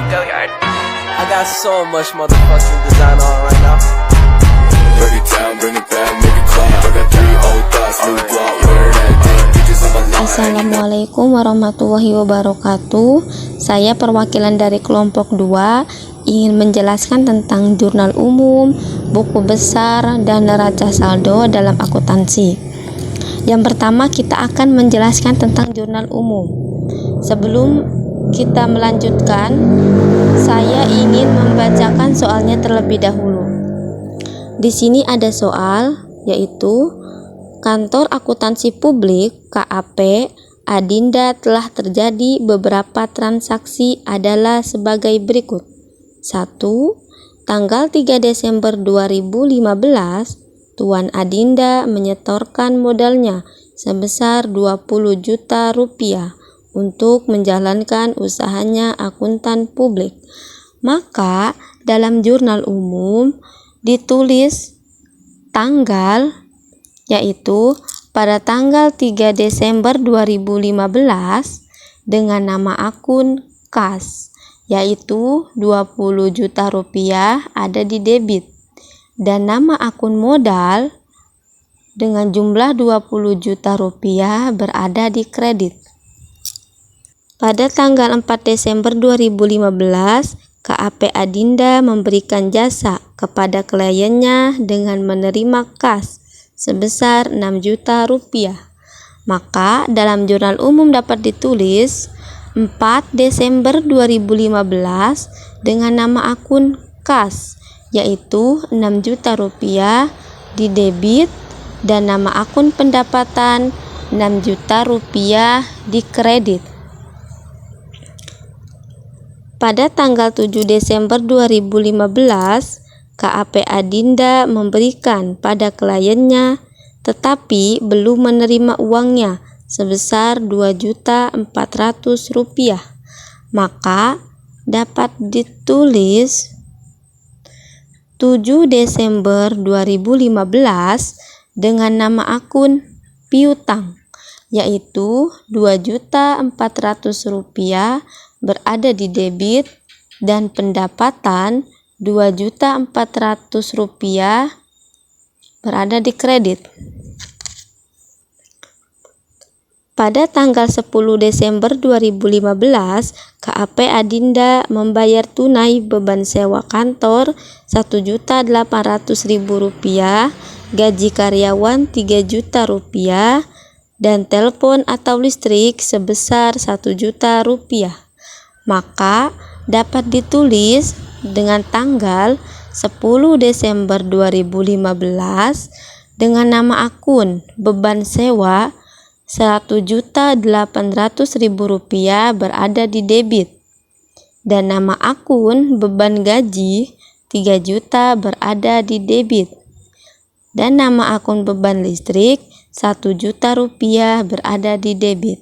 Go yard. I got so much motherfucking design on right now. Break it down, bring it back, make it clap. I got 3 old thoughts, new guap, wear that thing. Bitches on my line. Assalamualaikum warahmatullahi wabarakatuh. Saya perwakilan dari kelompok 2 ingin menjelaskan tentang jurnal umum, buku besar, dan neraca saldo dalam akuntansi. Yang pertama, kita akan menjelaskan tentang jurnal umum. Sebelum kita melanjutkan, saya ingin membacakan soalnya terlebih dahulu. Di sini ada soal, yaitu Kantor Akuntansi Publik (KAP) Adinda telah terjadi beberapa transaksi adalah sebagai berikut. 1. Tanggal 3 Desember 2015, Tuan Adinda menyetorkan modalnya sebesar 20 juta rupiah untuk menjalankan usahanya akuntan publik. Maka dalam jurnal umum ditulis tanggal, yaitu pada tanggal 3 Desember 2015 dengan nama akun kas, yaitu 20 juta rupiah ada di debit, dan nama akun modal dengan jumlah 20 juta rupiah berada di kredit. Pada tanggal 4 Desember 2015, KAP Adinda memberikan jasa kepada kliennya dengan menerima kas sebesar 6 juta rupiah. Maka dalam jurnal umum dapat ditulis 4 Desember 2015 dengan nama akun kas, yaitu 6 juta rupiah di debit, dan nama akun pendapatan 6 juta rupiah di kredit. Pada tanggal 7 Desember 2015, KAP Adinda memberikan pada kliennya tetapi belum menerima uangnya sebesar 2.400.000 rupiah. Maka dapat ditulis 7 Desember 2015 dengan nama akun piutang, yaitu 2.400.000 rupiah berada di debit, dan pendapatan 2.400.000 rupiah berada di kredit. Pada tanggal 10 Desember 2015, KAP Adinda membayar tunai beban sewa kantor 1.800.000 rupiah, gaji karyawan 3 juta rupiah, dan telepon atau listrik sebesar 1 juta rupiah. Maka dapat ditulis dengan tanggal 10 Desember 2015 dengan nama akun beban sewa 1.800.000 rupiah berada di debit, dan nama akun beban gaji 3 juta berada di debit, dan nama akun beban listrik 1 juta rupiah berada di debit,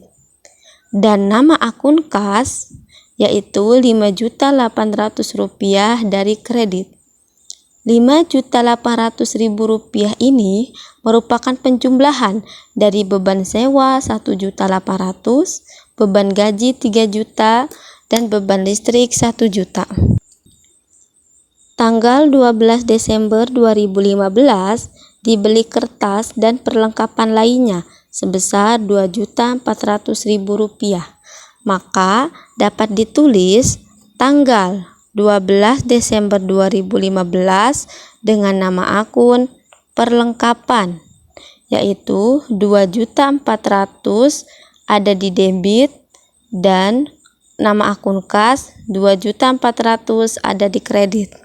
dan nama akun kas yaitu 5.800.000 rupiah dari kredit. 5.800.000 rupiah ini merupakan penjumlahan dari beban sewa 1.800.000, beban gaji 3 juta, dan beban listrik 1 juta. Tanggal 12 Desember 2015 dibeli kertas dan perlengkapan lainnya sebesar 2.400.000 rupiah. Maka dapat ditulis tanggal 12 Desember 2015 dengan nama akun perlengkapan, yaitu 2.400.000 ada di debit, dan nama akun kas 2.400.000 ada di kredit.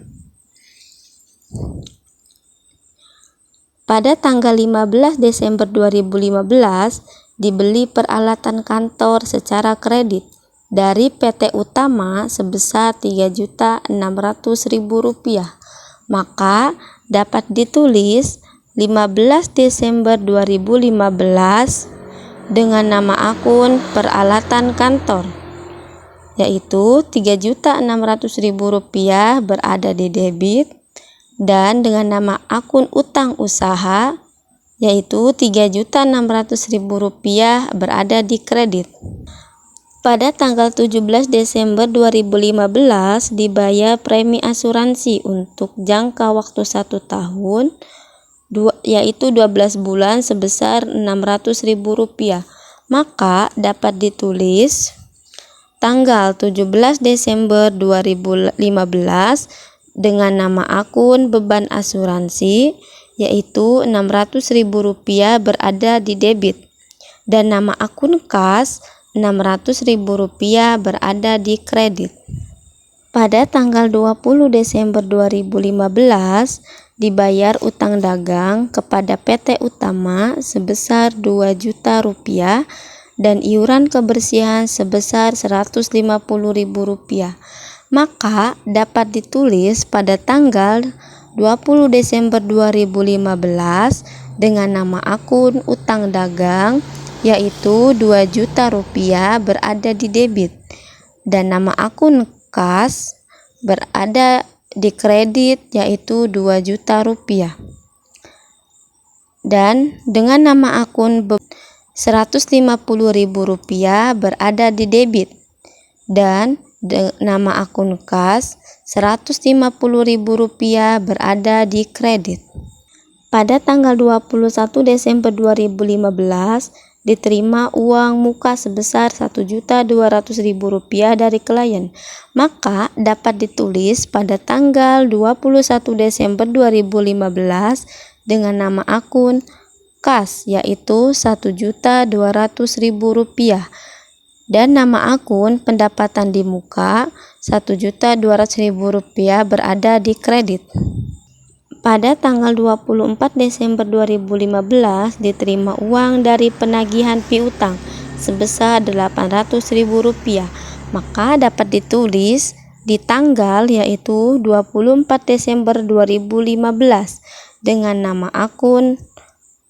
Pada tanggal 15 Desember 2015 dibeli peralatan kantor secara kredit dari PT Utama sebesar 3.600.000 rupiah. Maka dapat ditulis 15 Desember 2015 dengan nama akun peralatan kantor, yaitu 3.600.000 rupiah berada di debit, dan dengan nama akun utang usaha yaitu 3.600.000 rupiah berada di kredit. Pada tanggal 17 Desember 2015 dibayar premi asuransi untuk jangka waktu 1 tahun yaitu 12 bulan sebesar Rp600.000. Maka dapat ditulis tanggal 17 Desember 2015 dengan nama akun beban asuransi yaitu Rp600.000 berada di debit dan nama akun kas Rp600.000 berada di kredit. Pada tanggal 20 Desember 2015 dibayar utang dagang kepada PT Utama sebesar Rp2 juta dan iuran kebersihan sebesar Rp150.000. Maka dapat ditulis pada tanggal 20 Desember 2015 dengan nama akun utang dagang yaitu Rp2 juta berada di debit dan nama akun kas berada di kredit yaitu Rp2 juta dan dengan nama akun Rp150.000 berada di debit dan nama akun kas Rp150.000 berada di kredit. Pada tanggal 21 Desember 2015 diterima uang muka sebesar Rp1.200.000 dari klien, maka dapat ditulis pada tanggal 21 Desember 2015 dengan nama akun kas yaitu Rp1.200.000 dan nama akun pendapatan di muka Rp1.200.000 berada di kredit. Pada tanggal 24 Desember 2015 diterima uang dari penagihan piutang sebesar Rp800.000, maka dapat ditulis di tanggal yaitu 24 Desember 2015 dengan nama akun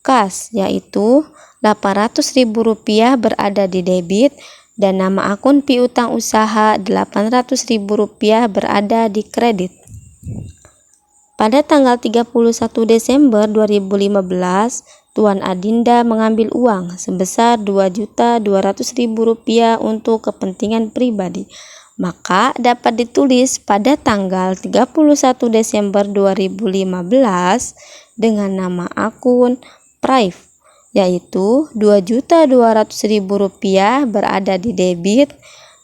kas yaitu Rp800.000 berada di debit dan nama akun piutang usaha Rp800.000 berada di kredit. Pada tanggal 31 Desember 2015, Tuan Adinda mengambil uang sebesar Rp2.200.000 untuk kepentingan pribadi. Maka dapat ditulis pada tanggal 31 Desember 2015 dengan nama akun Prive, yaitu Rp2.200.000 berada di debit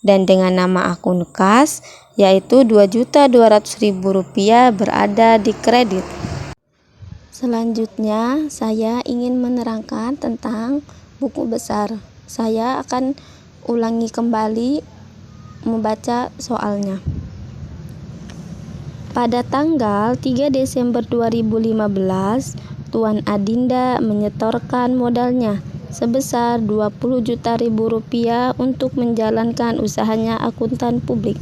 dan dengan nama akun kas yaitu Rp2.200.000 berada di kredit. Selanjutnya saya ingin menerangkan tentang buku besar. Saya akan ulangi kembali membaca soalnya. Pada tanggal 3 Desember 2015, Tuan Adinda menyetorkan modalnya sebesar Rp20 juta untuk menjalankan usahanya akuntan publik.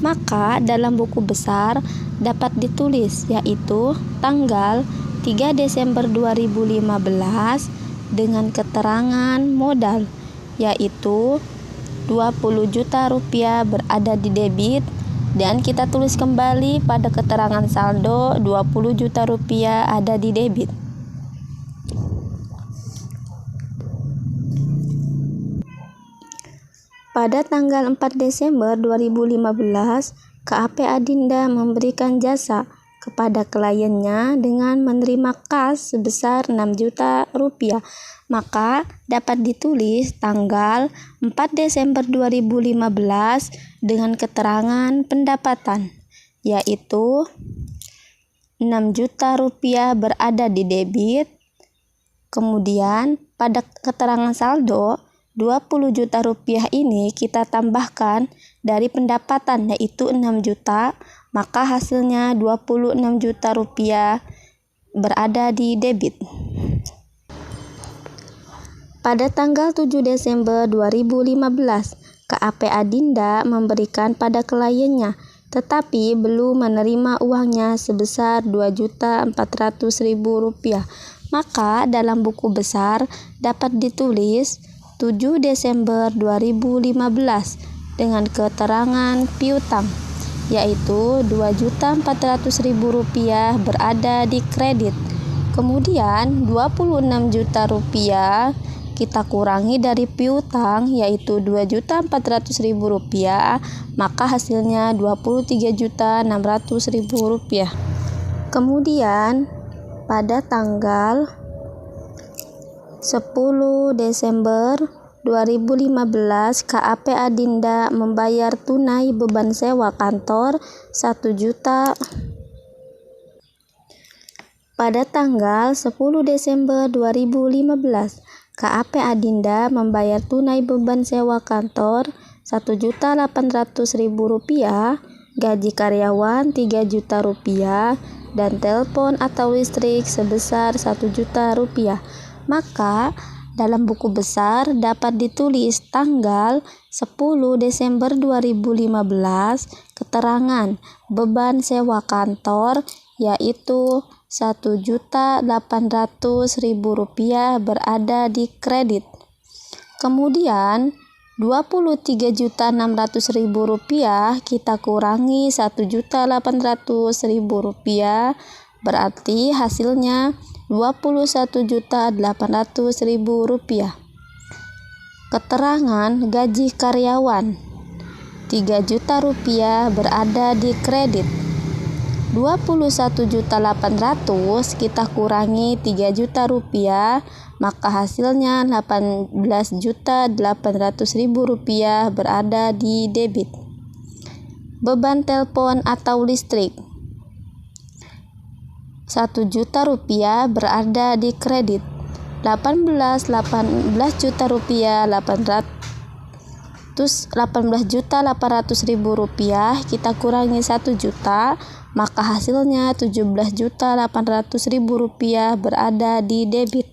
Maka dalam buku besar dapat ditulis yaitu tanggal 3 Desember 2015 dengan keterangan modal yaitu Rp20 juta berada di debit dan kita tulis kembali pada keterangan saldo Rp20 juta ada di debit. Pada tanggal 4 Desember 2015, KAP Adinda memberikan jasa kepada kliennya dengan menerima kas sebesar Rp6 juta. Maka dapat ditulis tanggal 4 Desember 2015 dengan keterangan pendapatan, yaitu Rp6 juta berada di debit. Kemudian pada keterangan saldo Rp20 juta ini kita tambahkan dari pendapatan yaitu 6 juta, maka hasilnya Rp26 juta berada di debit. Pada tanggal 7 Desember 2015, KAP Adinda memberikan pada kliennya tetapi belum menerima uangnya sebesar Rp2.400.000. Maka dalam buku besar dapat ditulis 7 Desember 2015 dengan keterangan piutang yaitu Rp2.400.000 berada di kredit. Kemudian Rp26 juta kita kurangi dari piutang yaitu Rp2.400.000, maka hasilnya Rp23.600.000. Kemudian pada tanggal 10 Desember 2015 KAP Adinda membayar tunai beban sewa kantor 1 juta. Pada tanggal 10 Desember 2015 KAP Adinda membayar tunai beban sewa kantor Rp1.800.000, gaji karyawan Rp3 juta, dan telepon atau listrik sebesar Rp1 juta. Maka dalam buku besar dapat ditulis tanggal 10 Desember 2015 keterangan beban sewa kantor yaitu Rp1.800.000 berada di kredit. Kemudian Rp23.600.000 kita kurangi Rp1.800.000 berarti hasilnya Rp21.800.000. Keterangan gaji karyawan Rp3 juta berada di kredit. Rp21.800.000 kita kurangi Rp3 juta, maka hasilnya Rp18.800.000 berada di debit. Beban telepon atau listrik Rp1 juta berada di kredit. Rp18.800.000 kita kurangi Rp1 juta, maka hasilnya Rp17.800.000 berada di debit.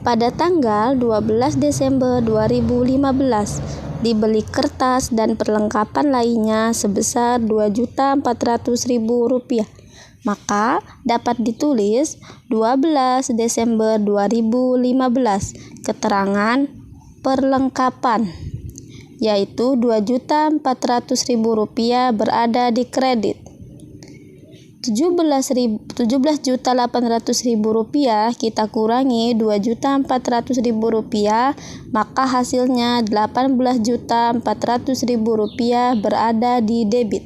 Pada tanggal 12 Desember 2015 dibeli kertas dan perlengkapan lainnya sebesar Rp2.400.000, maka dapat ditulis 12 Desember 2015 keterangan perlengkapan yaitu Rp2.400.000 berada di kredit. Rp17.800.000 kita kurangi Rp2.400.000, maka hasilnya Rp18.400.000 berada di debit.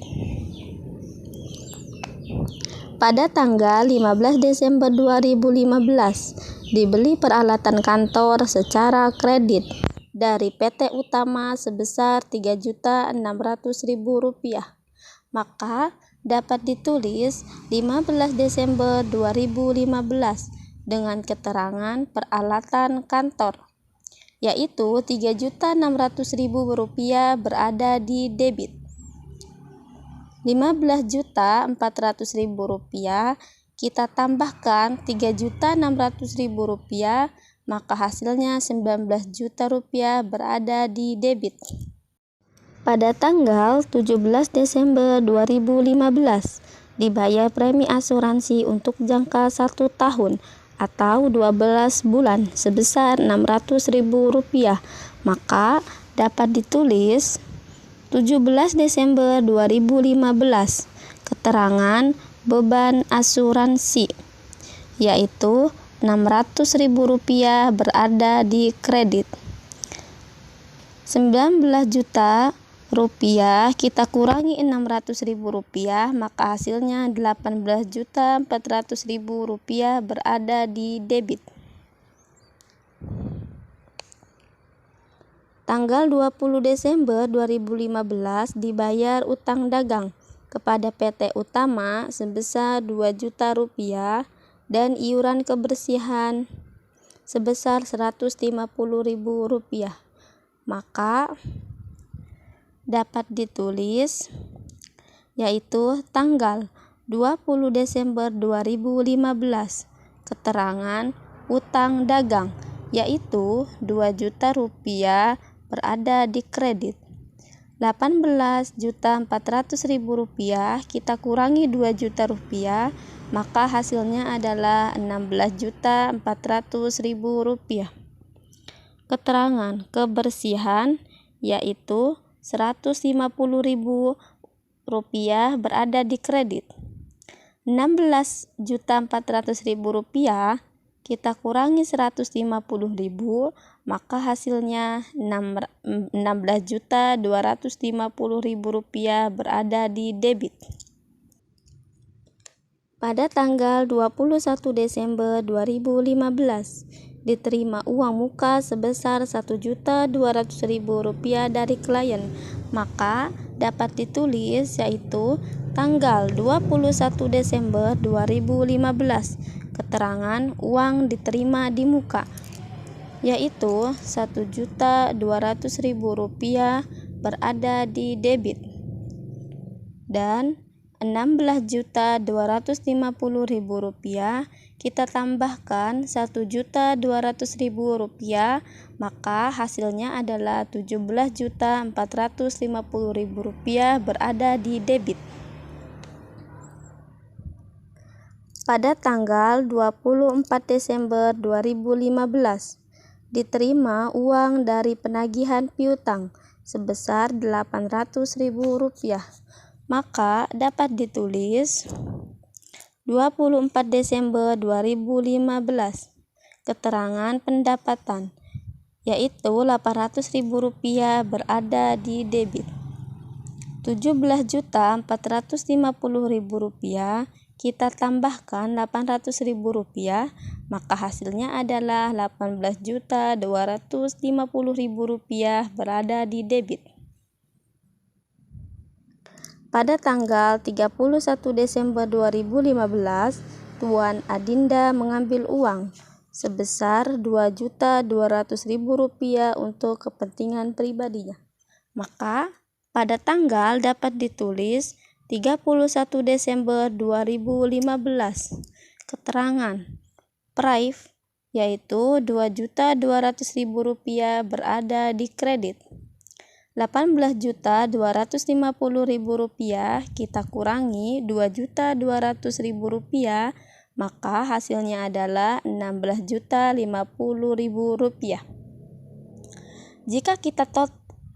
Pada tanggal 15 Desember 2015 dibeli peralatan kantor secara kredit dari PT Utama sebesar Rp3.600.000, maka dapat ditulis 15 Desember 2015 dengan keterangan peralatan kantor yaitu Rp3.600.000 berada di debit. Rp15.400.000 kita tambahkan Rp3.600.000, maka hasilnya Rp19 juta berada di debit. Pada tanggal 17 Desember 2015 dibayar premi asuransi untuk jangka 1 tahun atau 12 bulan sebesar Rp600.000, maka dapat ditulis 17 Desember 2015 keterangan beban asuransi yaitu Rp600.000 berada di kredit. Rp19 juta kita kurangi Rp600.000, maka hasilnya Rp18.400.000 berada di debit. Tanggal 20 Desember 2015 dibayar utang dagang kepada PT Utama sebesar Rp2 juta dan iuran kebersihan sebesar Rp150.000, maka dapat ditulis yaitu tanggal 20 Desember 2015 keterangan utang dagang yaitu Rp2 juta berada di kredit. Rp18.400.000 kita kurangi Rp2 juta, maka hasilnya adalah Rp16.400.000. Keterangan kebersihan yaitu Rp150.000 berada di kredit. Rp16.400.000 kita kurangi 150.000, maka hasilnya 16.250.000 rupiah berada di debit. Pada tanggal 21 Desember 2015, diterima uang muka sebesar 1.200.000 rupiah dari klien, maka dapat ditulis yaitu tanggal 21 Desember 2015, keterangan uang diterima di muka, yaitu 1.200.000 rupiah berada di debit, dan 16.250.000 rupiah kita tambahkan 1.200.000 rupiah, maka hasilnya adalah 17.450.000 rupiah berada di debit. Pada tanggal 24 Desember 2015, diterima uang dari penagihan piutang sebesar 800.000 rupiah, maka dapat ditulis 24 Desember 2015, keterangan pendapatan, yaitu 800.000 rupiah berada di debit. 17.450.000 rupiah kita tambahkan 800.000 rupiah, maka hasilnya adalah 18.250.000 rupiah berada di debit. Pada tanggal 31 Desember 2015, Tuan Adinda mengambil uang sebesar 2.200.000 rupiah untuk kepentingan pribadinya. Maka pada tanggal dapat ditulis 31 Desember 2015, keterangan prive, yaitu 2.200.000 rupiah berada di kredit. 18.250.000 rupiah kita kurangi 2.200.000 rupiah, maka hasilnya adalah 16.050.000 rupiah. Jika kita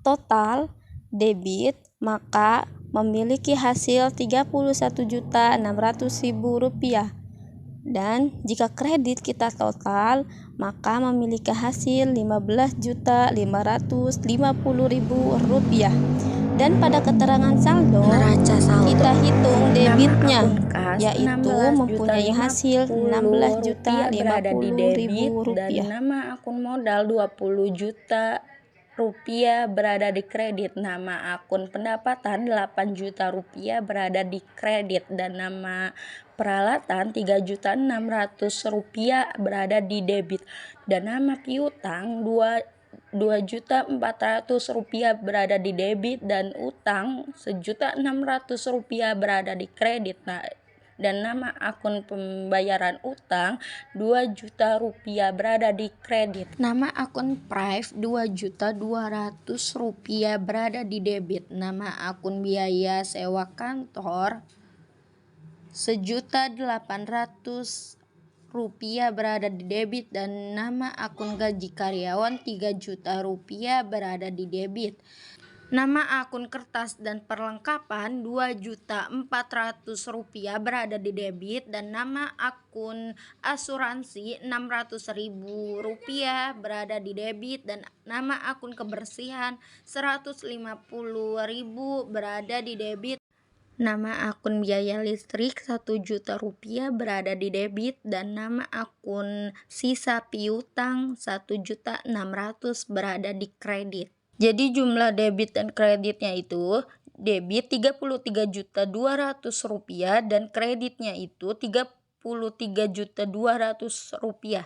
total debit, maka memiliki hasil 31.600.000 rupiah, dan jika kredit kita total, maka memiliki hasil 15.550.000 rupiah. Dan pada keterangan saldo, kita hitung debitnya, yaitu mempunyai hasil 16.050.000 rupiah. Dan nama akun modal 20 juta rupiah berada di kredit, nama akun pendapatan 8 juta rupiah berada di kredit, dan nama peralatan 3.600.000 rupiah berada di debit, dan nama piutang 2.400.000 rupiah berada di debit, dan utang 1.600.000 rupiah berada di kredit. Dan nama akun pembayaran utang 2 juta rupiah berada di kredit. Nama akun prive 2.200.000 rupiah berada di debit. Nama akun biaya sewa kantor 1.800.000 rupiah berada di debit, dan nama akun gaji karyawan 3 juta rupiah berada di debit. Nama akun kertas dan perlengkapan 2.400.000 rupiah berada di debit, dan nama akun asuransi 600.000 rupiah berada di debit, dan nama akun kebersihan 150.000 berada di debit. Nama akun biaya listrik 1 juta rupiah berada di debit, dan nama akun sisa piutang 1.600.000 berada di kredit. Jadi jumlah debit dan kreditnya itu, debit 33.200.000 rupiah dan kreditnya itu 33.200.000 rupiah.